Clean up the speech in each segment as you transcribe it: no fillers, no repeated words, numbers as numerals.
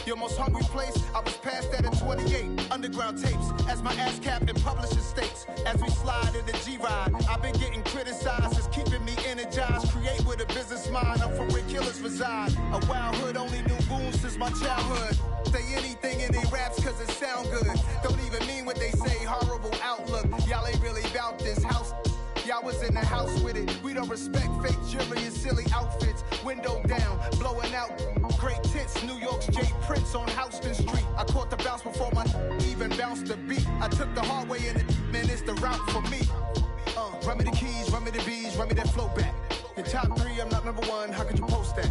Your most hungry place, I was past that in 28. Underground tapes, as my ass cap in publishing states. As we slide in the G-Ride, I've been getting criticized. It's keeping me energized. Create with a business mind, I'm from where killers reside. A wild hood, only knew goons since my childhood. Say anything in they raps cause it sound good. Don't even mean what they say, horrible outlook. Y'all ain't really about this house. Y'all was in the house with it. We don't respect fake jewelry and silly outfits. Window down, blowing out great tits. New York's Jay Prince on Houston Street. I caught the bounce before my even bounced the beat. I took the hard way in it, man, it's the route for me. Run me the keys, run me the bees, run me that flow back. The top 3, I'm not number 1, how could you post that?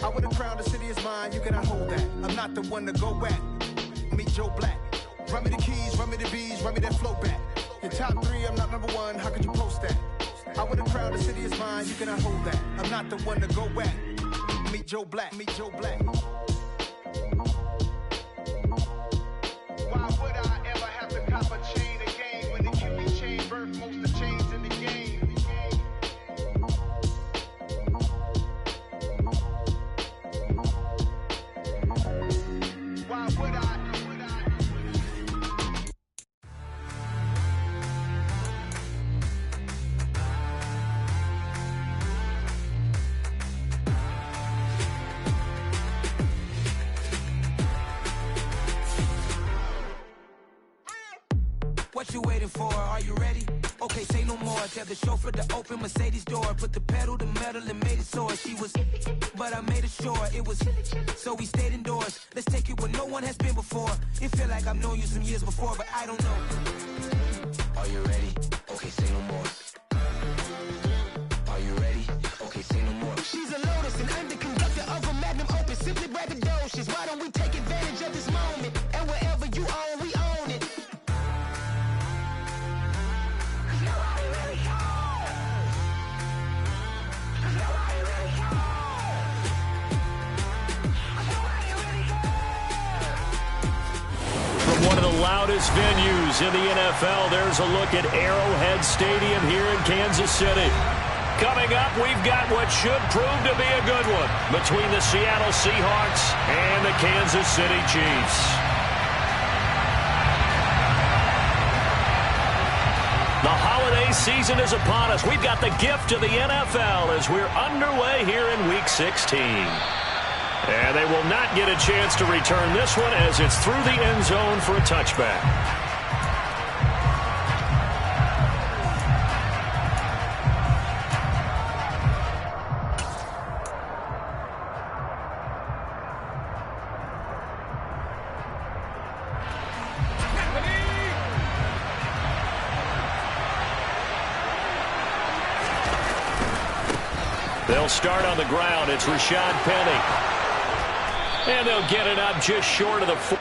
I would have crowned the city is mine, you cannot hold that. I'm not the one to go back. Meet Joe Black. Run me the keys, run me the bees, run me that flow back. The top 3, I'm not number 1, how could you post that? I would have crowned the city is mine, you cannot hold that. I'm not the one to go back. Meet Joe Black, meet Joe Black. Why would I ever have to cop a chain again when the Cupid chain birthed most of chains in the game? Why would I? What you waiting for? Are you ready? Okay, say no more. Tell the chauffeur to open Mercedes door. Put the pedal to metal and made it soar. She was, but I made it sure it was. So we stayed indoors. Let's take it where no one has been before. It feel like I've known you some years before, but I don't know. Are you ready? Okay, say no more. Are you ready? Okay, say no more. She's a Lotus and I'm the conductor of a Magnum Opus. Simply braggadocious. Why don't we take advantage of this moment? And wherever you own, we own it. From one of the loudest venues in the NFL, there's a look at Arrowhead Stadium here in Kansas City. Coming up, we've got what should prove to be a good one between the Seattle Seahawks and the Kansas City Chiefs. The holiday season is upon us. We've got the gift of the NFL as we're underway here in Week 16. And they will not get a chance to return this one as it's through the end zone for a touchback. They'll start on the ground. It's Rashad Penny. And they'll get it up just short of the 4.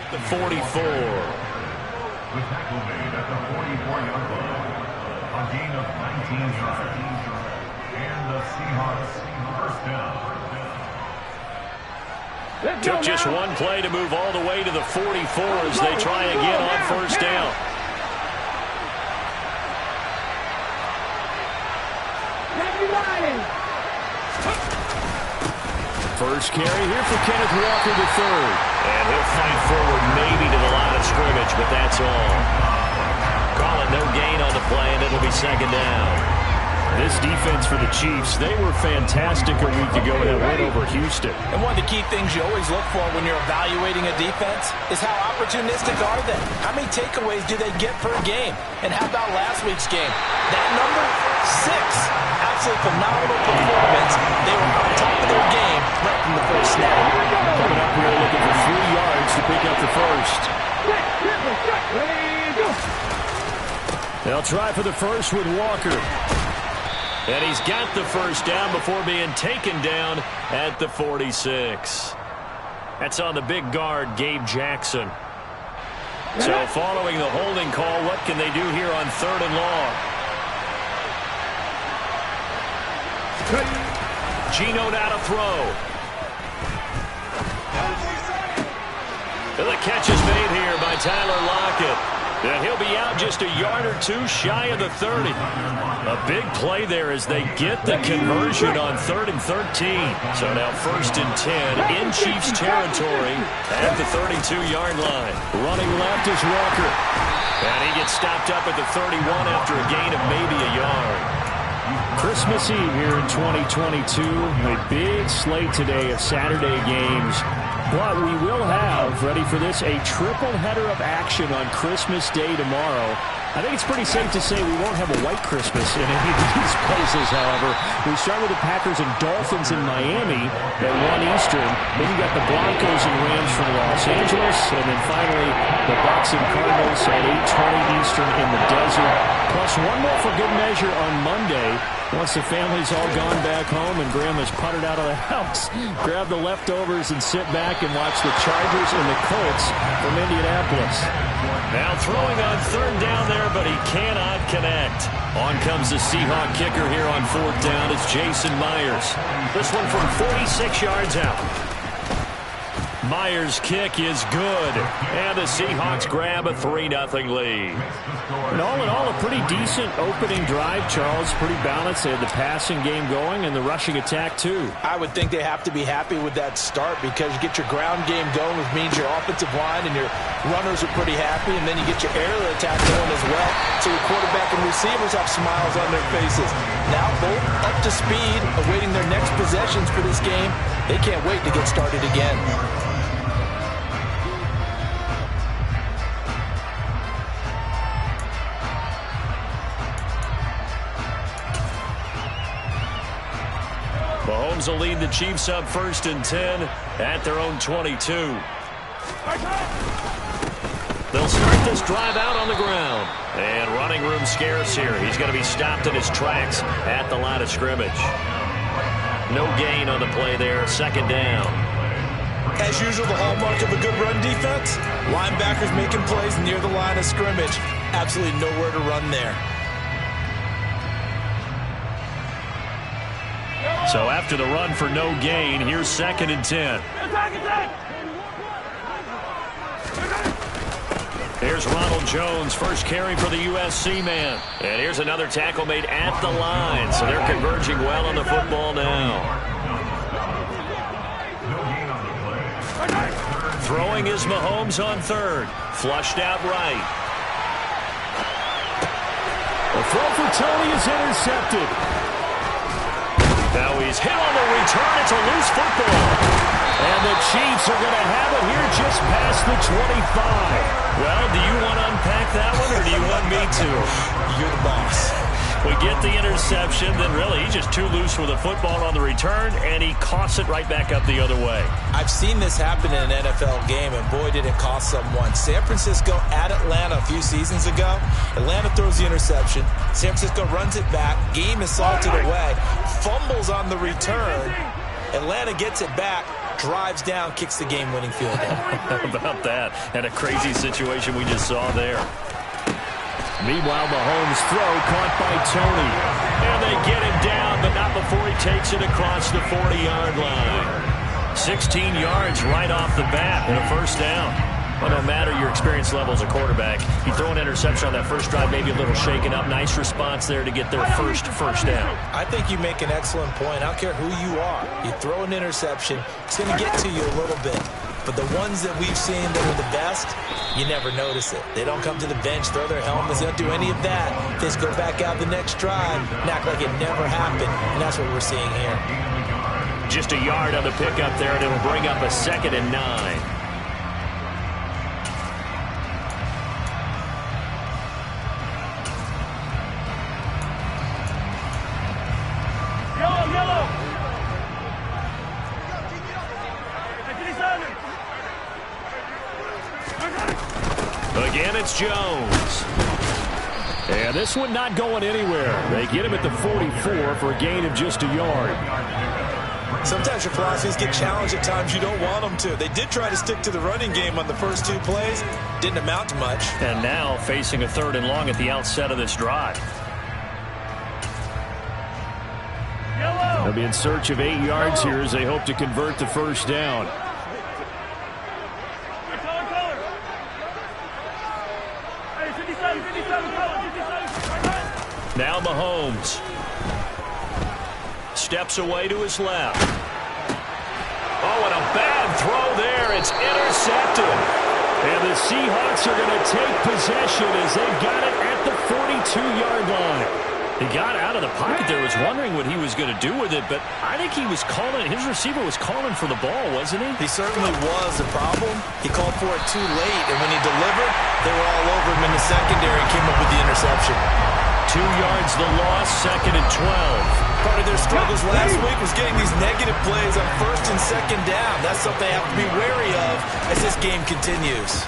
The 44. The tackle made at the 44-yard line. A gain of 19 yards. And the Seahawks first down. Took just one play to move all the way to the 44 as they try again on first down. First carry here for Kenneth Walker III. And he'll fight forward maybe to the line of scrimmage, but that's all. Calling no gain on the play, and it'll be second down. This defense for the Chiefs, they were fantastic a week ago in that win over Houston. And one of the key things you always look for when you're evaluating a defense is how opportunistic are they? How many takeaways do they get per game? And how about last week's game? That number, 6. Absolutely phenomenal performance. They were on top of their game right from the first snap. Coming up here looking for 3 yards to pick up the first. They'll try for the first with Walker. And he's got the first down before being taken down at the 46. That's on the big guard, Gabe Jackson. So following the holding call, what can they do here on 3rd and long? Geno now to throw. And the catch is made here by Tyler Lockett. And he'll be out just a yard or 2 shy of the 30. A big play there as they get the conversion on 3rd and 13. So now 1st and 10 in Chiefs territory at the 32-yard line. Running left is Walker. And he gets stopped up at the 31 after a gain of maybe a yard. Christmas Eve here in 2022. A big slate today of Saturday games. But we will have, ready for this, a triple header of action on Christmas Day tomorrow. I think it's pretty safe to say we won't have a white Christmas in any of these places, however. We start with the Packers and Dolphins in Miami at 1 Eastern. Then you got the Broncos and Rams from Los Angeles. And then finally, the Bucs and Cardinals at 8:20 Eastern in the desert. Plus one more for good measure on Monday. Once the family's all gone back home and Grandma's puttered out of the house, grab the leftovers and sit back and watch the Chargers and the Colts from Indianapolis. Now throwing on 3rd down there, but he cannot connect. On comes the Seahawk kicker here on 4th down. It's Jason Myers. This one from 46 yards out. Myers' kick is good. And the Seahawks grab a 3-0 lead. And all in all, a pretty decent opening drive, Charles. Pretty balanced. They had the passing game going and the rushing attack, too. I would think they have to be happy with that start because you get your ground game going, which means your offensive line and your runners are pretty happy, and then you get your aerial attack going as well. So your quarterback and receivers have smiles on their faces. Now both up to speed, awaiting their next possessions for this game. They can't wait to get started again. Mahomes will lead the Chiefs up 1st and 10 at their own 22. They'll start this drive out on the ground. And running room scarce here. He's going to be stopped in his tracks at the line of scrimmage. No gain on the play there. 2nd down. As usual, the hallmark of a good run defense, linebackers making plays near the line of scrimmage. Absolutely nowhere to run there. So after the run for no gain, here's 2nd and 10. Here's Ronald Jones, first carry for the USC man. And here's another tackle made at the line. So they're converging well on the football now. Throwing is Mahomes on 3rd. Flushed out right. The throw for Tony is intercepted. Now he's hit on the return. It's a loose football. And the Chiefs are going to have it here just past the 25. Well, do you want to unpack that one, or do you want me to? You're the boss. We get the interception, then really he's just too loose with the football on the return, and he coughs it right back up the other way. I've seen this happen in an NFL game, and boy, did it cost someone. San Francisco at Atlanta a few seasons ago. Atlanta throws the interception. San Francisco runs it back. Game is salted away. Fumbles on the return. Atlanta gets it back. Drives down, kicks the game-winning field goal. How about that? And a crazy situation we just saw there. Meanwhile, Mahomes' throw caught by Tony. And they get him down, but not before he takes it across the 40-yard line. 16 yards right off the bat and a first down. Well, no matter your experience level as a quarterback, you throw an interception on that first drive, maybe a little shaken up. Nice response there to get their first down. I think you make an excellent point. I don't care who you are. You throw an interception, it's going to get to you a little bit. But the ones that we've seen that are the best, you never notice it. They don't come to the bench, throw their helmets, they don't do any of that. They just go back out the next drive and act like it never happened. And that's what we're seeing here. Just a yard on the pickup there, and it'll bring up a 2nd and 9. Again, it's Jones. And this one not going anywhere. They get him at the 44 for a gain of just a yard. Sometimes your philosophies get challenged at times you don't want them to. They did try to stick to the running game on the first 2 plays. Didn't amount to much. And now facing a 3rd and long at the outset of this drive. They'll be in search of 8 yards here as they hope to convert the first down. Now Mahomes steps away to his left. Oh, and a bad throw there. It's intercepted. And the Seahawks are going to take possession as they've got it at the 42-yard line. He got out of the pocket there, was wondering what he was going to do with it, but I think he was calling, his receiver was calling for the ball, wasn't he? He certainly was. The problem, he called for it too late, and when he delivered, they were all over him in the secondary and came up with the interception. 2 yards the loss, 2nd and 12. Part of their struggles last week was getting these negative plays on 1st and 2nd down. That's something they have to be wary of as this game continues.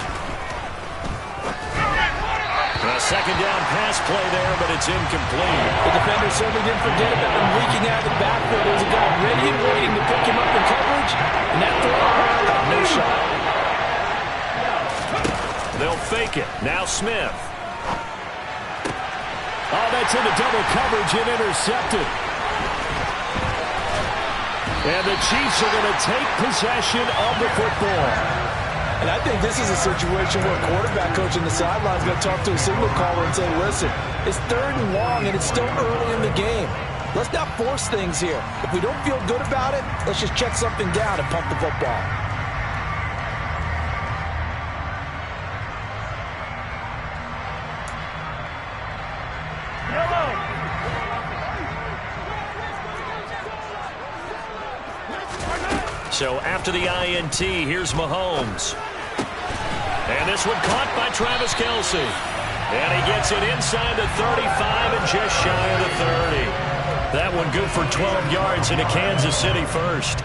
A 2nd down pass play there, but it's incomplete. The defender certainly didn't forget about him leaking out of the backfield. There's a guy ready and waiting to pick him up in coverage, and that throw got no shot. They'll fake it. Now Smith. Oh, that's into double coverage and intercepted. And the Chiefs are going to take possession of the football. And I think this is a situation where a quarterback coach on the sideline is going to talk to a signal caller and say, listen, it's 3rd and long and it's still early in the game. Let's not force things here. If we don't feel good about it, let's just check something down and pump the football. So after the INT, here's Mahomes. And this one caught by Travis Kelce. And he gets it inside the 35 and just shy of the 30. That one good for 12 yards into Kansas City first.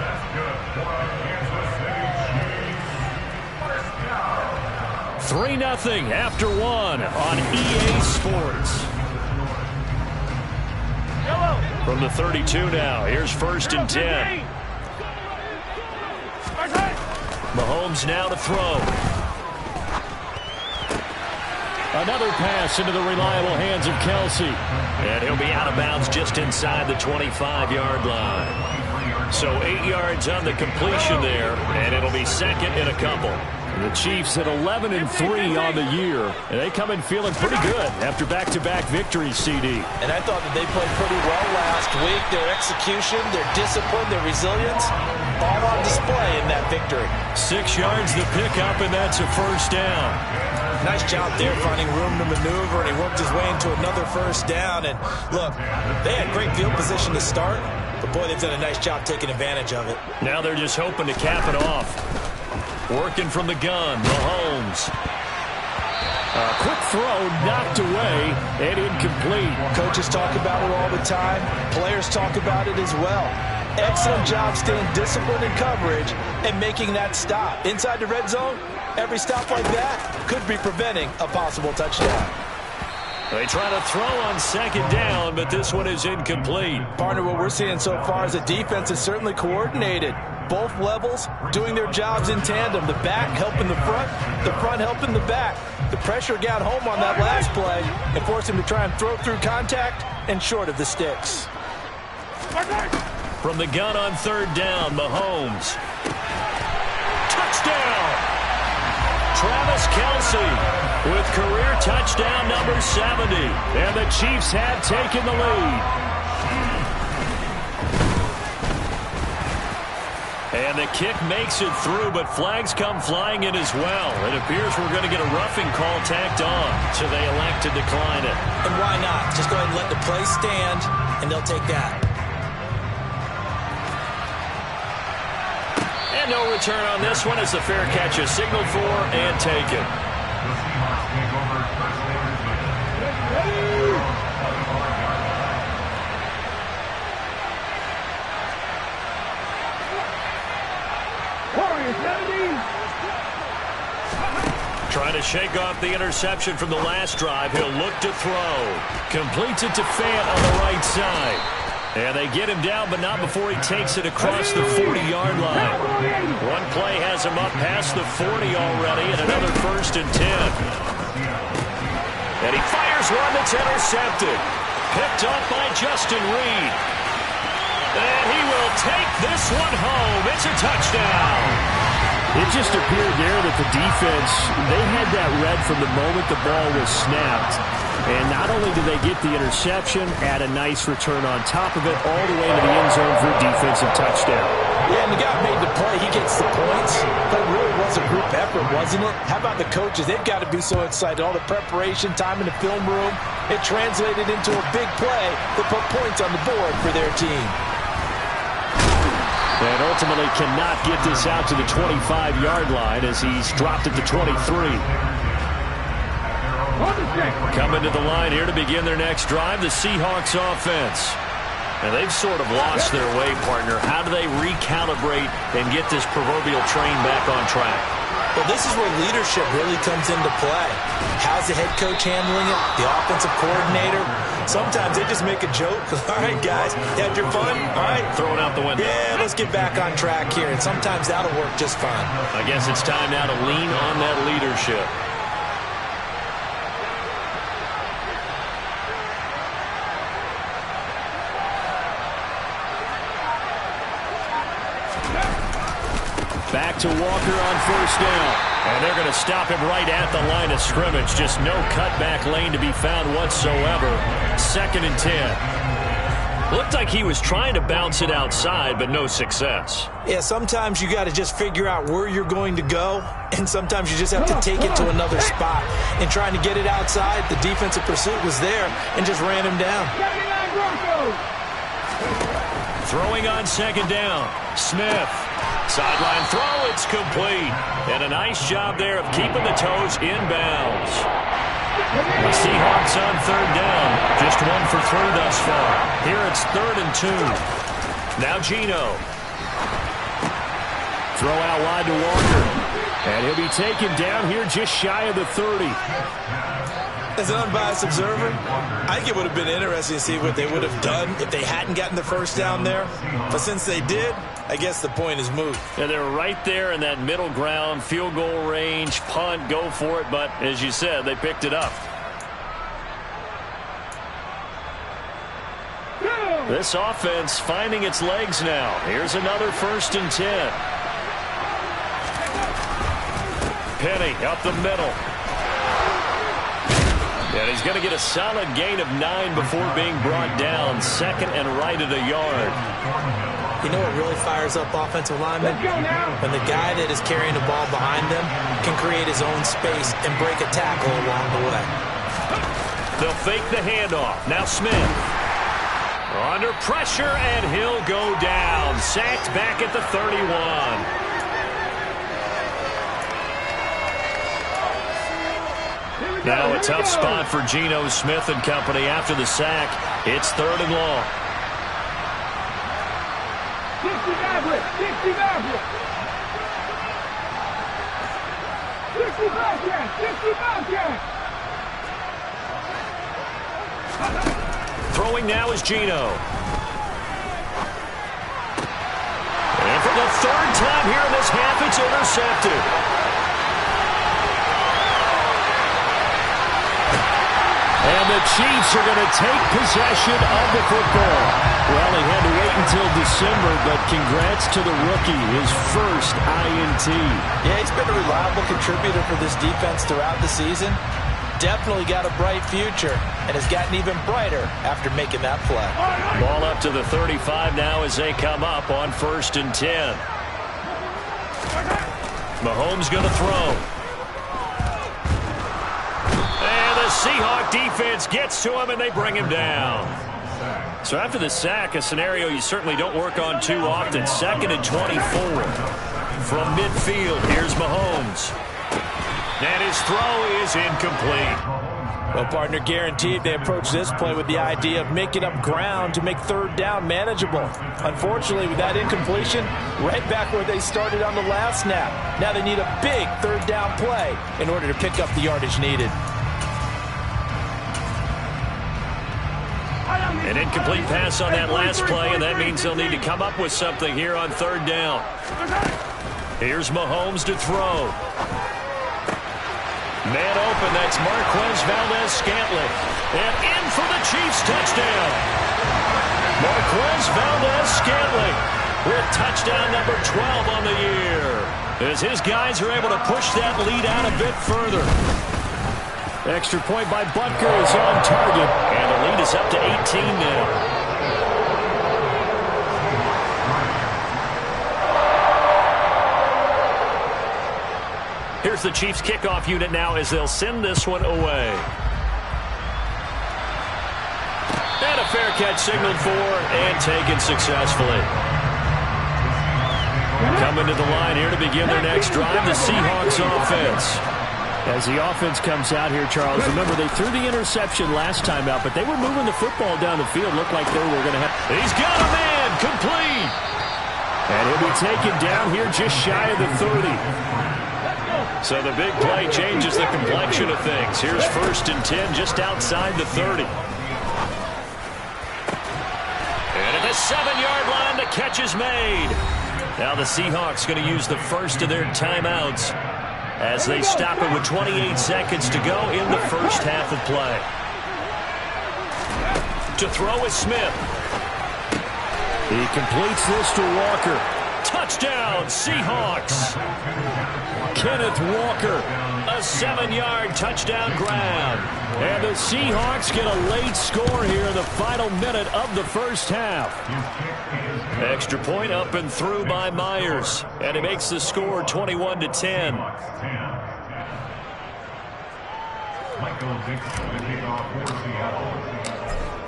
3-0 after 1 on EA Sports. From the 32 now, here's 1st and 10. Mahomes now to throw. Another pass into the reliable hands of Kelce. And he'll be out of bounds just inside the 25-yard line. So 8 yards on the completion there, and it'll be 2nd and a couple. The Chiefs at 11-3 on the year, and they come in feeling pretty good after back-to-back victories, CD. And I thought that they played pretty well last week. Their execution, their discipline, their resilience, all on display in that victory. 6 yards the pickup, and that's a first down. Nice job there finding room to maneuver, and he worked his way into another first down. And look, they had great field position to start, but boy, they've done a nice job taking advantage of it. Now they're just hoping to cap it off. Working from the gun, Mahomes. A quick throw knocked away and incomplete. Coaches talk about it all the time. Players talk about it as well. Excellent job staying disciplined in coverage and making that stop. Inside the red zone, every stop like that could be preventing a possible touchdown. They try to throw on 2nd down, but this one is incomplete. Partner, what we're seeing so far is a defense is certainly coordinated. Both levels doing their jobs in tandem. The back helping the front helping the back. The pressure got home on that last play and forced him to try and throw through contact and short of the sticks. From the gun on 3rd down, Mahomes. touchdown! Travis Kelce with career touchdown number 70. And the Chiefs have taken the lead. And the kick makes it through, but flags come flying in as well. It appears we're going to get a roughing call tacked on, so they elect to decline it. And why not? Just go ahead and let the play stand, and they'll take that. And no return on this one as the fair catch is signaled for and taken. The Seahawks take over first Raiders with Trying to shake off the interception from the last drive. He'll look to throw. Completes it to Fant on the right side. And they get him down, but not before he takes it across the 40-yard line. One play has him up past the 40 already, and another 1st and 10. And he fires one that's intercepted. Picked up by Justin Reed. And he will take this one home. It's a touchdown. It just appeared there that the defense, they had that read from the moment the ball was snapped. And not only did they get the interception, add a nice return on top of it, all the way to the end zone for a defensive touchdown. Yeah, and the guy made the play. He gets the points. But it really was a group effort, wasn't it? How about the coaches? They've got to be so excited. All the preparation, time in the film room, it translated into a big play that put points on the board for their team. And ultimately cannot get this out to the 25-yard line as he's dropped it to 23. Coming to the line here to begin their next drive, the Seahawks offense. And they've sort of lost their way, partner. How do they recalibrate and get this proverbial train back on track? Well, this is where leadership really comes into play. How's the head coach handling it? The offensive coordinator? Sometimes they just make a joke. All right, guys, you had your fun? All right. Throw it out the window. Yeah, let's get back on track here. And sometimes that'll work just fine. I guess it's time now to lean on that leadership. Back to Walker on 1st down. And they're going to stop him right at the line of scrimmage. Just no cutback lane to be found whatsoever. 2nd and 10. Looked like he was trying to bounce it outside, but no success. Yeah, sometimes you got to just figure out where you're going to go, and sometimes you just have to take it to another spot. And trying to get it outside, the defensive pursuit was there and just ran him down. Throwing on 2nd down. Smith. Sideline throw, it's complete. And a nice job there of keeping the toes inbounds. The Seahawks on 3rd down. Just 1 for 3 thus far. Here it's 3rd and 2. Now Geno. Throw out wide to Walker. And he'll be taken down here just shy of the 30. As an unbiased observer, I think it would have been interesting to see what they would have done if they hadn't gotten the 1st down there. But since they did, I guess the point is moot. And they're right there in that middle ground, field goal range, punt, go for it. But as you said, they picked it up. This offense finding its legs now. Here's another 1st and 10. Penny up the middle. And he's going to get a solid gain of 9 before being brought down. 2nd and right at a yard. You know what really fires up offensive linemen? When the guy that is carrying the ball behind them can create his own space and break a tackle along the way. They'll fake the handoff. Now Smith. Under pressure, and he'll go down. Sacked back at the 31. Now a tough spot for Geno Smith and company after the sack. It's 3rd and long. 60 Throwing now is Geno. And for the 3rd time here in this half, it's intercepted. And the Chiefs are going to take possession of the football. Well, he had to wait until December, but congrats to the rookie, his first INT. Yeah, he's been a reliable contributor for this defense throughout the season. Definitely got a bright future and has gotten even brighter after making that play. Ball up to the 35 now as they come up on 1st and 10. Mahomes going to throw. And the Seahawk defense gets to him, and they bring him down. So after the sack, a scenario you certainly don't work on too often. 2nd and 24. From midfield, here's Mahomes. And his throw is incomplete. Well, partner, guaranteed they approach this play with the idea of making up ground to make 3rd down manageable. Unfortunately, with that incompletion, right back where they started on the last snap. Now they need a big 3rd down play in order to pick up the yardage needed. An incomplete pass on that last play, and that means they'll need to come up with something here on 3rd down. Here's Mahomes to throw. Man open, that's Marquez Valdes-Scantling. And in for the Chiefs touchdown. Marquez Valdes-Scantling with touchdown number 12 on the year, as his guys are able to push that lead out a bit further. Extra point by Butker is on target. And the lead is up to 18 now. Here's the Chiefs kickoff unit now as they'll send this one away. And a fair catch signaled for and taken successfully. Coming to the line here to begin their next drive, the Seahawks offense. As the offense comes out here, Charles, remember they threw the interception last time out, but they were moving the football down the field. Looked like they were going to have... He's got a man, complete. And he'll be taken down here just shy of the 30. So the big play changes the complexion of things. Here's 1st and 10 just outside the 30. And at the 7-yard line, the catch is made. Now the Seahawks going to use the first of their timeouts as they stop it with 28 seconds to go in the first half of play. To throw is Smith. He completes this to Walker. Touchdown, Seahawks. Kenneth Walker. A 7-yard touchdown grab. And the Seahawks get a late score here in the final minute of the first half. Extra point up and through by Myers. And it makes the score 21-10.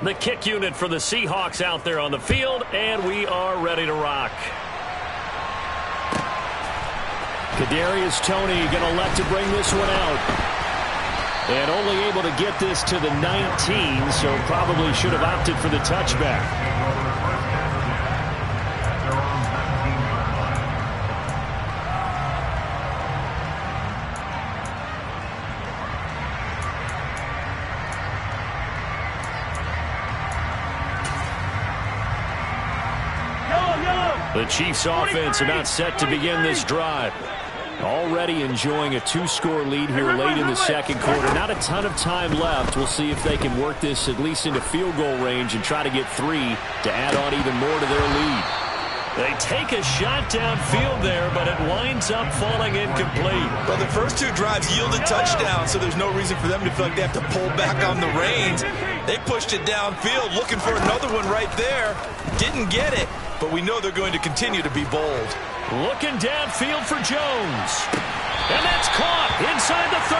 The kick unit for the Seahawks out there on the field, and we are ready to rock. Kadarius Toney going to elect to bring this one out. And only able to get this to the 19, so probably should have opted for the touchback. The Chiefs offense about set to begin this drive. Already enjoying a 2-score lead here late in the second quarter. Not a ton of time left. We'll see if they can work this at least into field goal range and try to get 3 to add on even more to their lead. They take a shot downfield there, but it winds up falling incomplete. Well, the first 2 drives yielded touchdowns, so there's no reason for them to feel like they have to pull back on the reins. They pushed it downfield, looking for another one right there. Didn't get it, but we know they're going to continue to be bold. Looking downfield for Jones. And that's caught inside the 30.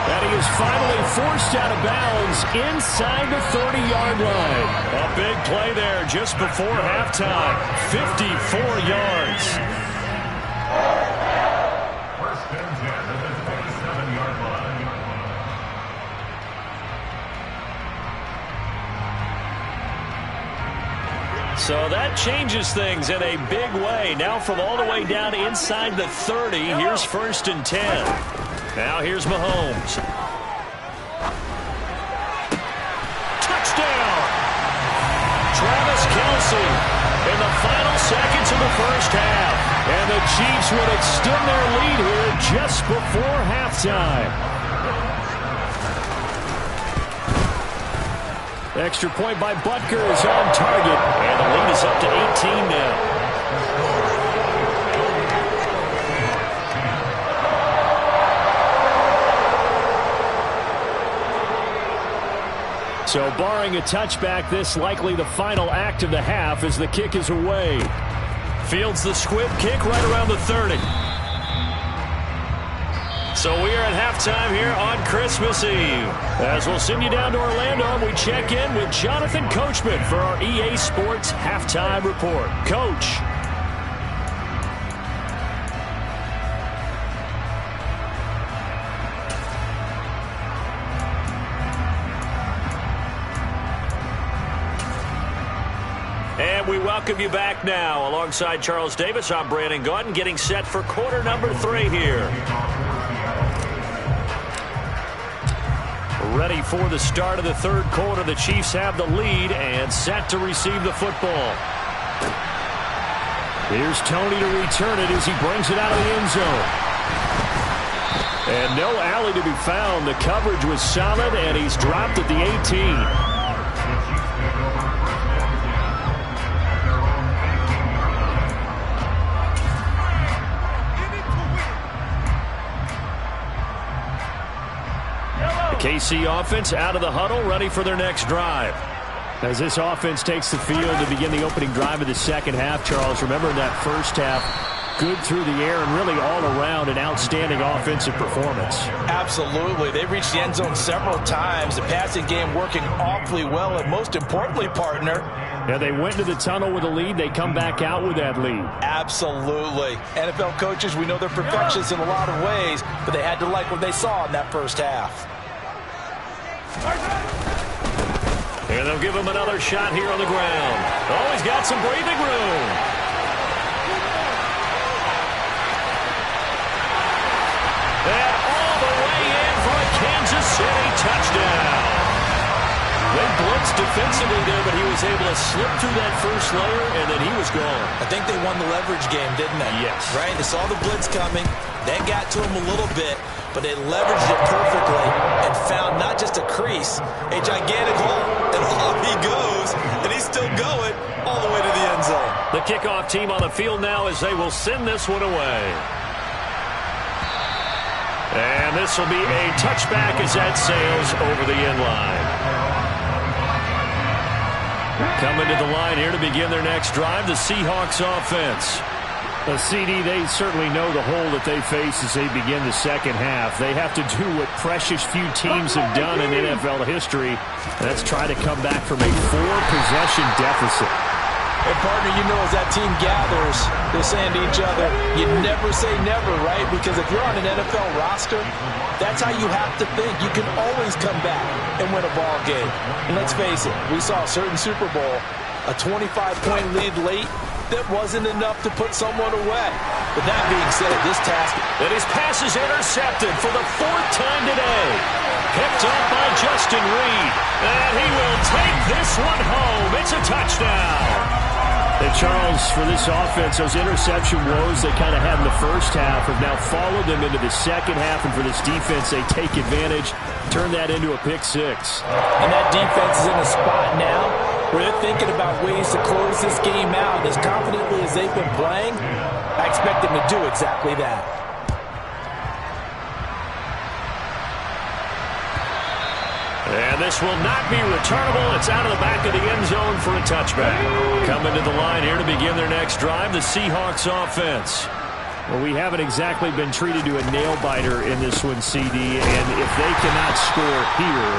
And he is finally forced out of bounds inside the 30-yard line. A big play there just before halftime. 54 yards. First and 10 at the 27-yard line. So that changes things in a big way. Now from all the way down inside the 30, here's 1st and 10. Now here's Mahomes. Touchdown! Travis Kelce in the final seconds of the first half. And the Chiefs would extend their lead here just before halftime. Extra point by Butker is on target, and the lead is up to 18 now. So barring a touchback, this likely the final act of the half as the kick is away. Fields the squib kick right around the 30. So we are at halftime here on Christmas Eve. As we'll send you down to Orlando, we check in with Jonathan Coachman for our EA Sports Halftime Report. Coach. And we welcome you back now. Alongside Charles Davis, I'm Brandon Gaudin, getting set for quarter number 3 here. Ready for the start of the third quarter. The Chiefs have the lead and set to receive the football. Here's Tony to return it as he brings it out of the end zone. And no alley to be found. The coverage was solid, and he's dropped at the 18. KC offense out of the huddle, ready for their next drive. As this offense takes the field to begin the opening drive of the second half, Charles, remember in that first half, good through the air and really all around an outstanding offensive performance. Absolutely. They reached the end zone several times. The passing game working awfully well, and most importantly, partner, yeah, they went to the tunnel with a lead. They come back out with that lead. Absolutely. NFL coaches, we know they're perfectionists in a lot of ways, but they had to like what they saw in that first half. And they'll give him another shot here on the ground. Oh, he's got some breathing room. And all the way in for a Kansas City touchdown. They blitzed defensively there, but he was able to slip through that first layer, and then he was gone. I think they won the leverage game, didn't they? Yes. Right? They saw the blitz coming. That got to him a little bit, but they leveraged it perfectly and found not just a crease, a gigantic hole. And off he goes, and he's still going all the way to the end zone. The kickoff team on the field now as they will send this one away. And this will be a touchback as that sails over the end line. Coming to the line here to begin their next drive, the Seahawks offense. The CD, they certainly know the hole that they face as they begin the second half. They have to do what precious few teams have done in NFL history. That's try to come back from a 4-possession deficit. And partner, you know, as that team gathers, they're saying to each other, you never say never, right? Because if you're on an NFL roster, that's how you have to think. You can always come back and win a ball game. And let's face it, we saw a certain Super Bowl, a 25-point lead late, that wasn't enough to put someone away. But that being said, this task... And his pass is intercepted for the 4th time today. Picked up by Justin Reed. And he will take this one home. It's a touchdown. And Charles, for this offense, those interception woes they kind of had in the first half have now followed them into the second half. And for this defense, they take advantage, turn that into a pick 6. And that defense is in a spot now where they're thinking about ways to close this game out. As confidently as they've been playing, I expect them to do exactly that. And this will not be returnable. It's out of the back of the end zone for a touchback. Coming to the line here to begin their next drive, the Seahawks offense. Well, we haven't exactly been treated to a nail-biter in this one, CD, and if they cannot score here,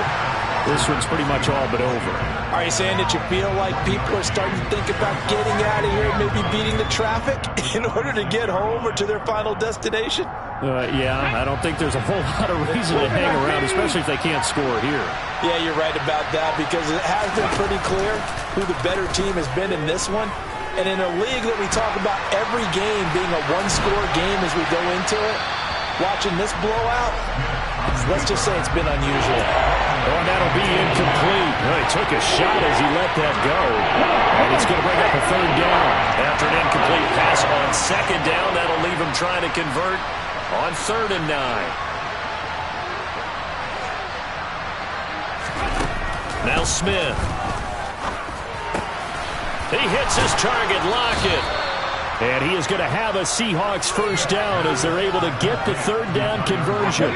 this one's pretty much all but over. Are you saying that you feel like people are starting to think about getting out of here, maybe beating the traffic in order to get home or to their final destination? Yeah, I don't think there's a whole lot of reason to hang around, especially if they can't score here. Yeah, you're right about that, because it has been pretty clear who the better team has been in this one. And in a league that we talk about every game being a one-score game as we go into it, watching this blowout, let's just say it's been unusual. Oh, and that'll be incomplete. Well, he took a shot as he let that go. And it's going to bring up a 3rd down. After an incomplete pass on 2nd down, that'll leave him trying to convert on 3rd and 9. Now Smith. He hits his target, Lockett. And he is going to have a Seahawks first down as they're able to get the third down conversion.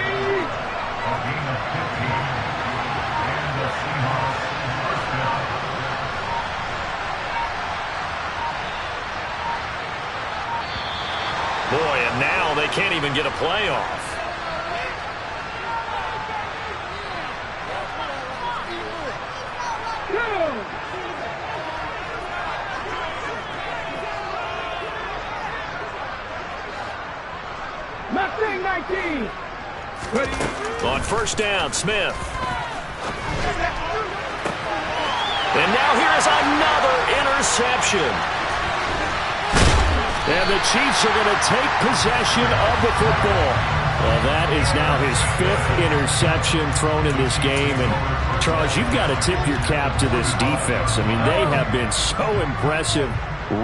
Boy, and now they can't even get a play off. On first down, Smith. And now here is another interception. And the Chiefs are going to take possession of the football. Well, that is now his 5th interception thrown in this game. And, Charles, you've got to tip your cap to this defense. I mean, they have been so impressive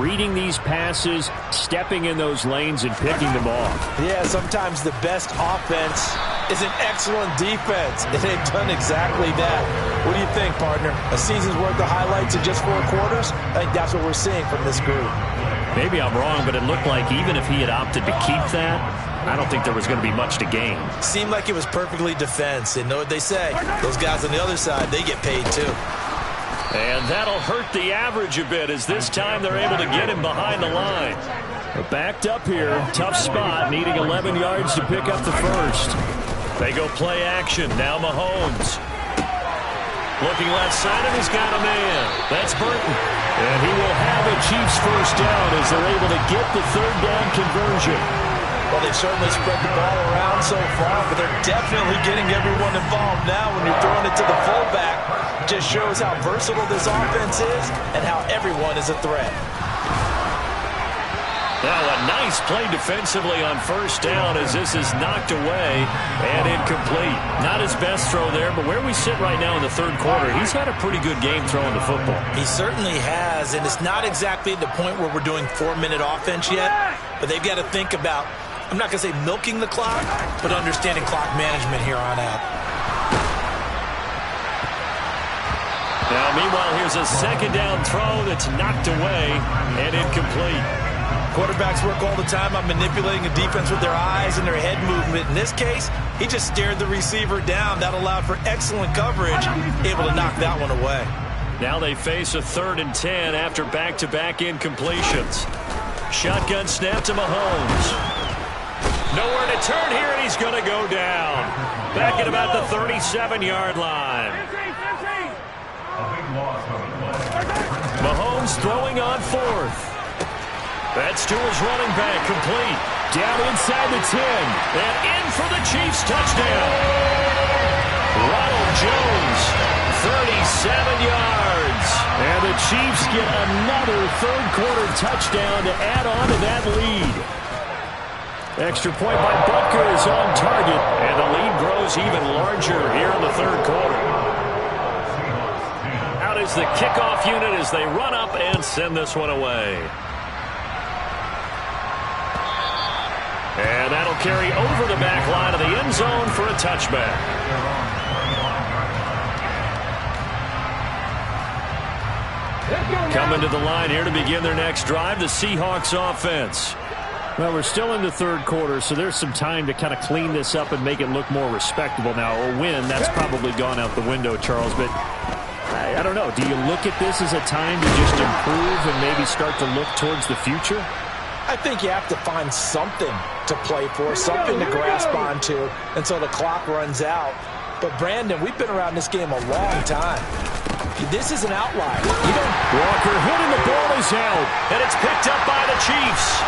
reading these passes, stepping in those lanes, and picking them off. Yeah, sometimes the best offense is an excellent defense, and they've done exactly that. What do you think, partner? A season's worth of highlights in just 4 quarters? I think that's what we're seeing from this group. Maybe I'm wrong, but it looked like even if he had opted to keep that, I don't think there was going to be much to gain. Seemed like it was perfectly defense, and know what they say. Those guys on the other side, they get paid too. And that'll hurt the average a bit as this time they're able to get him behind the line. They're backed up here. Tough spot, needing 11 yards to pick up the first. They go play action. Now Mahomes. Looking left side, and he's got a man. That's Burton. And he will have a Chiefs first down as they're able to get the third down conversion. Well, they've certainly spread the ball around so far, but they're definitely getting everyone involved now when you're throwing it to the fullback. It just shows how versatile this offense is and how everyone is a threat. Now a nice play defensively on first down as this is knocked away and incomplete. Not his best throw there, but where we sit right now in the third quarter, he's had a pretty good game throwing the football. He certainly has, and it's not exactly at the point where we're doing 4-minute offense yet, but they've got to think about, I'm not going to say milking the clock, but understanding clock management here on out. Now, meanwhile, here's a second down throw that's knocked away and incomplete. Quarterbacks work all the time on manipulating a defense with their eyes and their head movement. In this case, he just stared the receiver down. That allowed for excellent coverage, able to knock that one away. Now they face a 3rd and 10 after back-to-back incompletions. Shotgun snap to Mahomes. Nowhere to turn here, and he's going to go down. Back at about the 37-yard line. Mahomes throwing on 4th. That's to his running back, complete. Down inside the 10. And in for the Chiefs touchdown. Ronald Jones, 37 yards. And the Chiefs get another third-quarter touchdown to add on to that lead. Extra point by Butker is on target, and the lead grows even larger here in the third quarter. Out is the kickoff unit as they run up and send this one away. And that'll carry over the back line of the end zone for a touchback. Coming to the line here to begin their next drive, the Seahawks offense. Well, we're still in the third quarter, so there's some time to kind of clean this up and make it look more respectable now. A win, that's probably gone out the window, Charles, but I don't know. Do you look at this as a time to just improve and maybe start to look towards the future? I think you have to find something to play for, something to grasp onto until the clock runs out. But, Brandon, we've been around this game a long time. This is an outlier. Walker hitting the ball is out, and it's picked up by the Chiefs.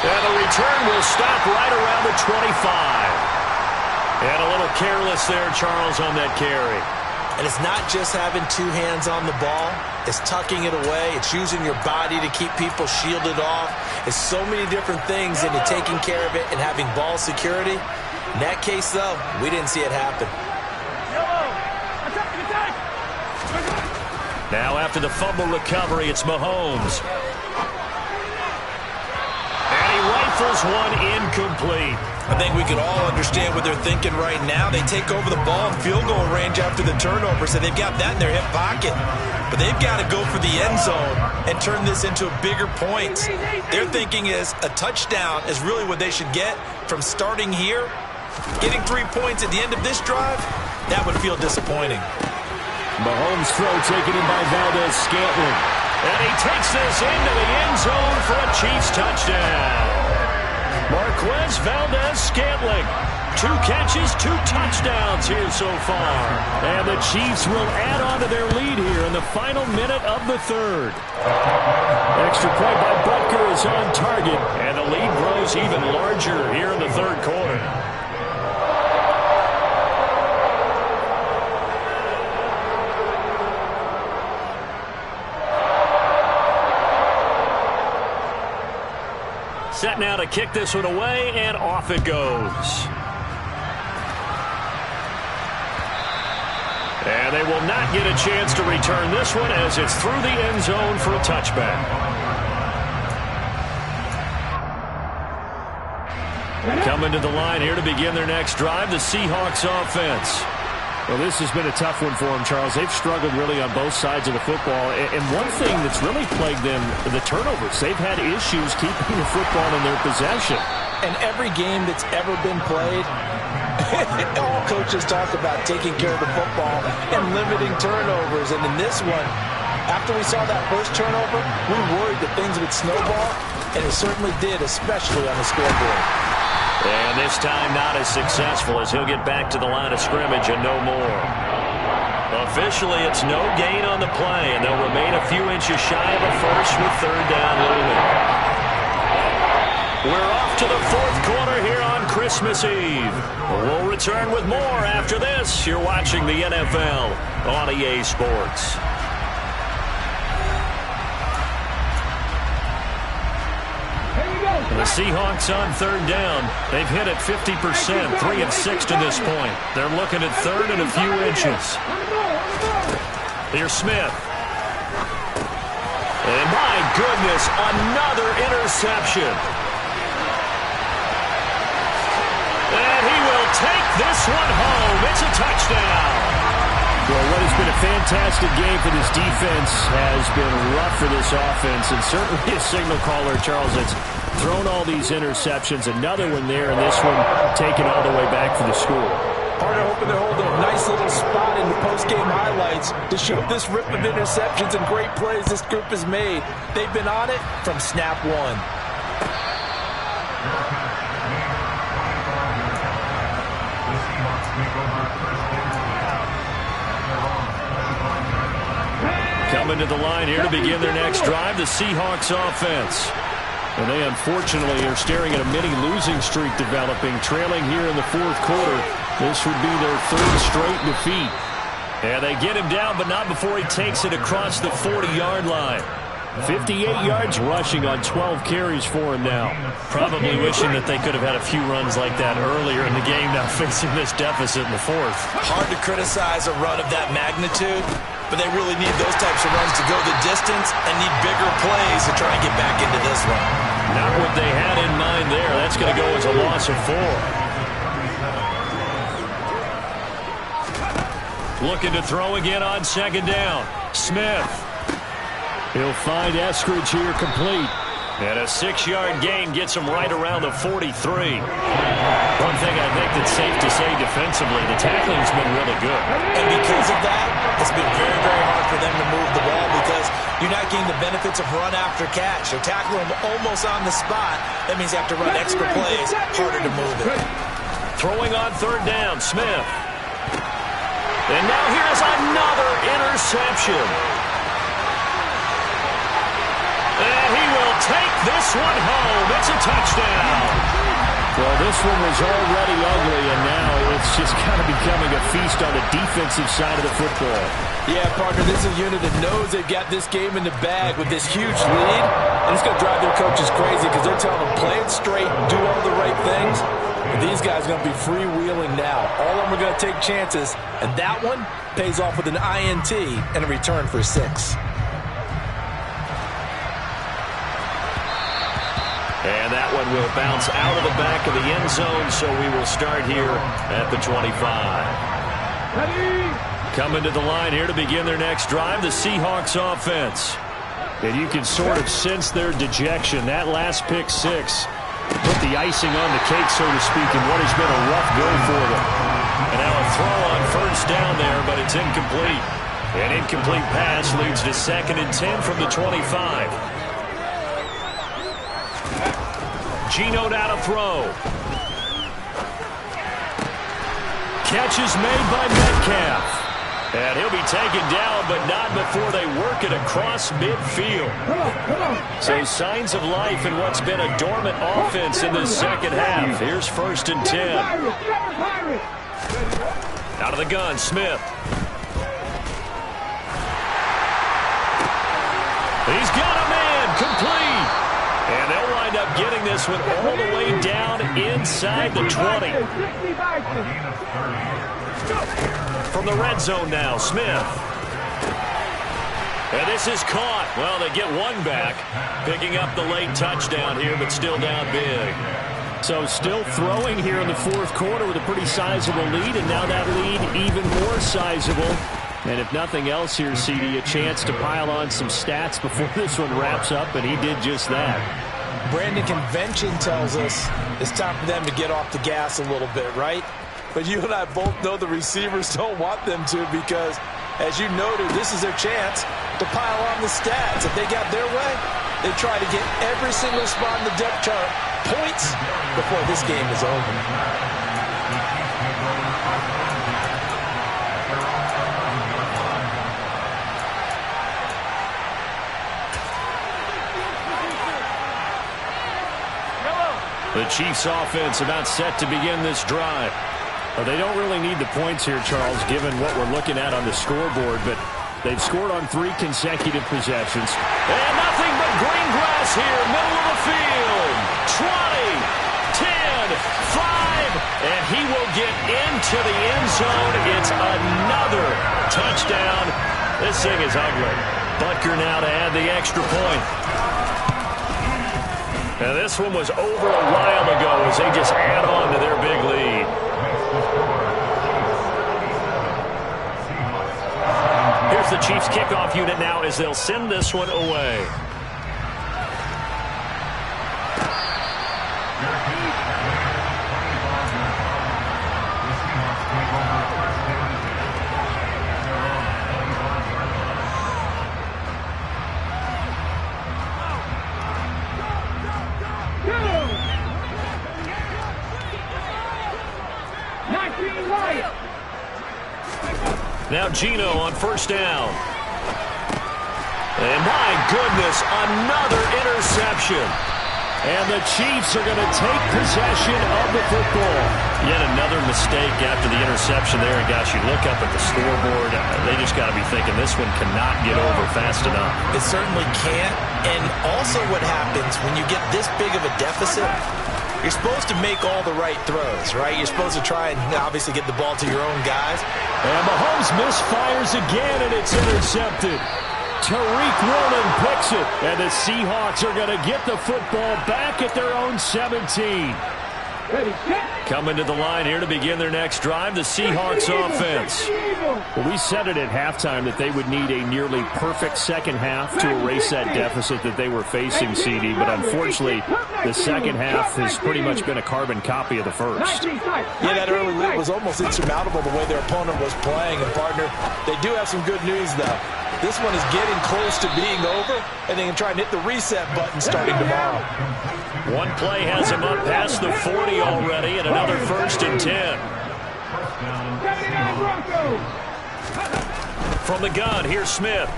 And the return will stop right around the 25. And a little careless there, Charles, on that carry. And it's not just having 2 hands on the ball. It's tucking it away. It's using your body to keep people shielded off. It's so many different things into taking care of it and having ball security. In that case, though, we didn't see it happen. Now after the fumble recovery, it's Mahomes. And he rifles one incomplete. I think we can all understand what they're thinking right now. They take over the ball in field goal range after the turnover, so they've got that in their hip pocket. But they've got to go for the end zone and turn this into bigger points. Their thinking is a touchdown is really what they should get from starting here. Getting 3 points at the end of this drive, that would feel disappointing. Mahomes' throw taken in by Valdes-Scantling. And he takes this into the end zone for a Chiefs touchdown. Marquez Valdes-Scantling. 2 catches, 2 touchdowns here so far. And the Chiefs will add on to their lead here in the final minute of the third. Extra point by Butker is on target. And the lead grows even larger here in the third quarter. Set now to kick this one away, and off it goes. And they will not get a chance to return this one as it's through the end zone for a touchback. Coming to the line here to begin their next drive, the Seahawks offense. Well, this has been a tough one for them, Charles. They've struggled really on both sides of the football. And one thing that's really plagued them, the turnovers. They've had issues keeping the football in their possession. And every game that's ever been played, all coaches talk about taking care of the football and limiting turnovers. And in this one, after we saw that first turnover, we worried that things would snowball, and it certainly did, especially on the scoreboard. And this time not as successful as he'll get back to the line of scrimmage and no more. Officially, it's no gain on the play, and they'll remain a few inches shy of a first with third down looming. We're off to the fourth quarter here on Christmas Eve. We'll return with more after this. You're watching the NFL on EA Sports. The Seahawks on third down. They've hit it 50%, 3 of 6 to this point. They're looking at third and a few inches. Here's Smith. And my goodness, another interception. And he will take this one home. It's a touchdown. Well, what has been a fantastic game for this defense has been rough for this offense, and certainly a signal caller, Charles, that's thrown all these interceptions. Another one there, and this one taken all the way back for the score. Partner hoping they're holding a nice little spot in the post-game highlights to show this rip of interceptions and great plays this group has made. They've been on it from snap one. Coming to the line here to begin their next drive, the Seahawks offense. And they unfortunately are staring at a mini losing streak developing, trailing here in the fourth quarter. This would be their third straight defeat. And they get him down, but not before he takes it across the 40-yard line. 58 yards rushing on 12 carries for him now. Probably wishing that they could have had a few runs like that earlier in the game, now facing this deficit in the fourth. Hard to criticize a run of that magnitude, but they really need those types of runs to go the distance and need bigger plays to try and get back into this one. Not what they had in mind there. That's going to go as a loss of 4. Looking to throw again on second down. Smith. He'll find Eskridge here complete. And a 6-yard gain gets him right around the 43. One thing I think that's safe to say defensively, the tackling's been really good. And because of that, it's been very, very hard for them to move the ball because you're not getting the benefits of run after catch. They're tackling them almost on the spot. That means you have to run extra plays, harder to move it. Throwing on third down, Smith. And now here's another interception. And he will take this one home. It's a touchdown. Well, this one was already ugly, and now it's just kind of becoming a feast on the defensive side of the football. Yeah, partner, this is a unit that knows they've got this game in the bag with this huge lead, and it's going to drive their coaches crazy because they're telling them, play it straight, do all the right things. But these guys are going to be freewheeling now. All of them are going to take chances, and that one pays off with an INT and a return for 6. And that one will bounce out of the back of the end zone, so we will start here at the 25. Coming to the line here to begin their next drive, the Seahawks offense. And you can sort of sense their dejection. That last pick six put the icing on the cake, so to speak, in what has been a rough go for them. And now a throw on first down there, but it's incomplete. An incomplete pass leads to 2nd and 10 from the 25. Geno now to throw. Catch is made by Metcalf. And he'll be taken down, but not before they work it across midfield. So signs of life in what's been a dormant offense in this second half. Here's 1st and 10. Out of the gun, Smith. He's got a man, complete. And they'll wind up getting this one all the way down inside the 20. From the red zone now, Smith. And this is caught. Well, they get one back, picking up the late touchdown here, but still down big. So still throwing here in the 4th quarter with a pretty sizable lead, and now that lead even more sizable. And if nothing else here, CD, a chance to pile on some stats before this one wraps up, and he did just that. Brandon, convention tells us it's time for them to get off the gas a little bit, right? But you and I both know the receivers don't want them to, because, as you noted, this is their chance to pile on the stats. If they got their way, they try to get every single spot in the depth chart points before this game is over. The Chiefs offense about set to begin this drive. Well, they don't really need the points here, Charles, given what we're looking at on the scoreboard, but they've scored on 3 consecutive possessions. And nothing but green grass here, middle of the field. 20, 10, 5, and he will get into the end zone. It's another touchdown. This thing is ugly. Butker now to add the extra point. Now this one was over a while ago as they just add on to their big lead. Here's the Chiefs kickoff unit now as they'll send this one away. Now Geno on first down. And my goodness, another interception. And the Chiefs are going to take possession of the football. Yet another mistake after the interception there. And gosh, you look up at the scoreboard, they just got to be thinking this one cannot get over fast enough. It certainly can't. And also what happens when you get this big of a deficit, you're supposed to make all the right throws, right? You're supposed to try and obviously get the ball to your own guys. And Mahomes misfires again, and it's intercepted. Tariq Woolen picks it, and the Seahawks are going to get the football back at their own 17. Coming to the line here to begin their next drive, the Seahawks offense. Well, we said it at halftime that they would need a nearly perfect second half to erase that deficit that they were facing, CD. But unfortunately, the second half has pretty much been a carbon copy of the first. Yeah, that early lead was almost insurmountable the way their opponent was playing. And, partner, they do have some good news, though. This one is getting close to being over, and they can try and hit the reset button starting tomorrow. One play has him up past the 40 already, and another 1st and 10. From the gun, here's Smith.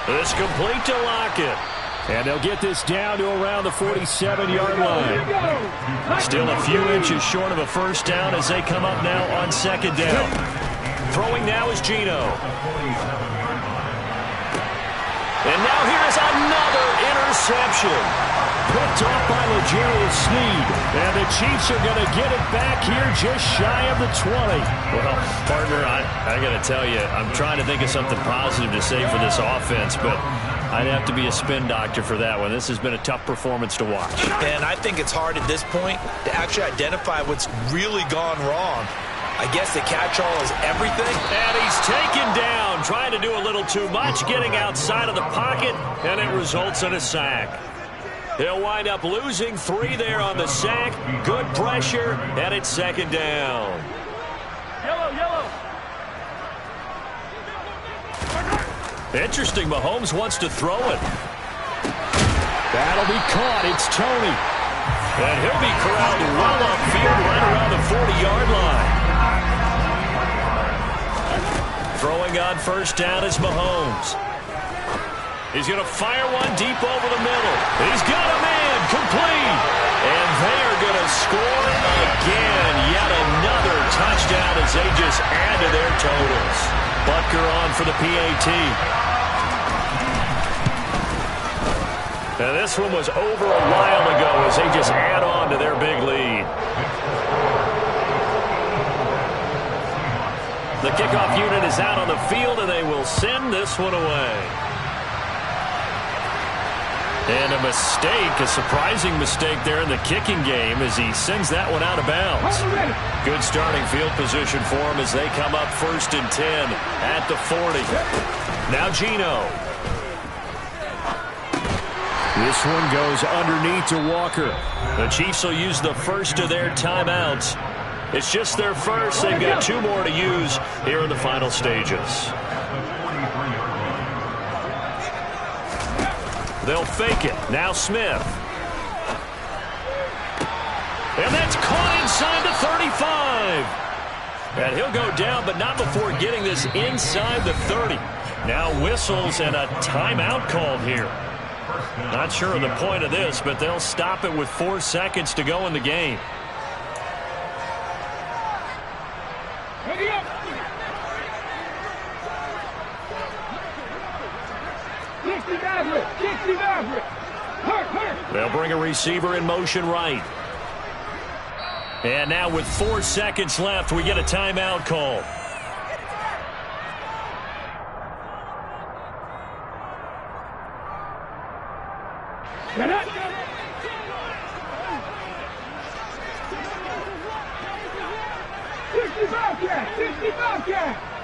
It's complete to Lockett. And they'll get this down to around the 47-yard line. Still a few inches short of a first down as they come up now on second down. Throwing now is Geno. And now here's another interception. Picked off by L'Jarius Sneed. And the Chiefs are going to get it back here just shy of the 20. Well, partner, I got to tell you, I'm trying to think of something positive to say for this offense, but I'd have to be a spin doctor for that one. This has been a tough performance to watch. And I think it's hard at this point to actually identify what's really gone wrong. I guess the catch-all is everything. And he's taken down, trying to do a little too much, getting outside of the pocket, and it results in a sack. He'll wind up losing 3 there on the sack. Good pressure, and it's second down. Yellow. Interesting, Mahomes wants to throw it. That'll be caught. It's Tony. And he'll be corralled well upfield right around the 40-yard line. Throwing on first down is Mahomes. He's going to fire one deep over the middle. He's got a man complete. And they are going to score again. Yet another touchdown as they just add to their totals. Butker on for the PAT. Now this one was over a while ago as they just add on to their big lead. The kickoff unit is out on the field, and they will send this one away. And a mistake, a surprising mistake there in the kicking game as he sends that one out of bounds. Good starting field position for him as they come up 1st and 10 at the 40. Now Geno. This one goes underneath to Walker. The Chiefs will use the first of their timeouts. It's just their first. They've got 2 more to use here in the final stages. They'll fake it. Now Smith. And that's caught inside the 35. And he'll go down, but not before getting this inside the 30. Now whistles and a timeout called here. Not sure of the point of this, but they'll stop it with 4 seconds to go in the game. They'll bring a receiver in motion right. And now with 4 seconds left, we get a timeout call.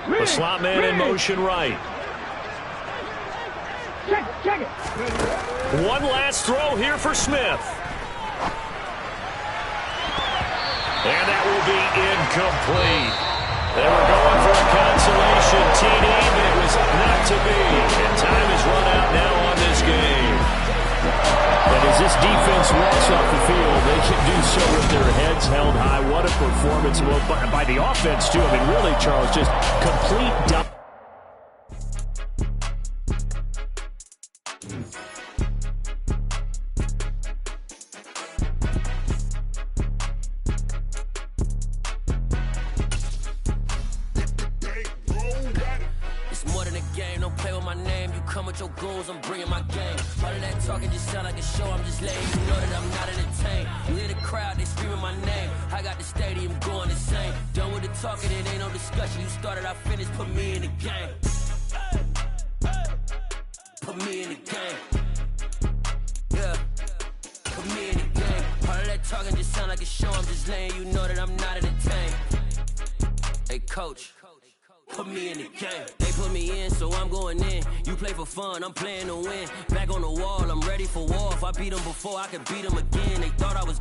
The slot man in motion right. Check it. One last throw here for Smith. And that will be incomplete. They were going for a consolation TD, but it was not to be. And time is run out now on this game. And as this defense walks off the field, they can do so with their heads held high. What a performance by the offense, too. I mean, really, Charles, just complete dominance. I'm playing to win. Back on the wall, I'm ready for war. If I beat them before, I could beat them again. They thought I was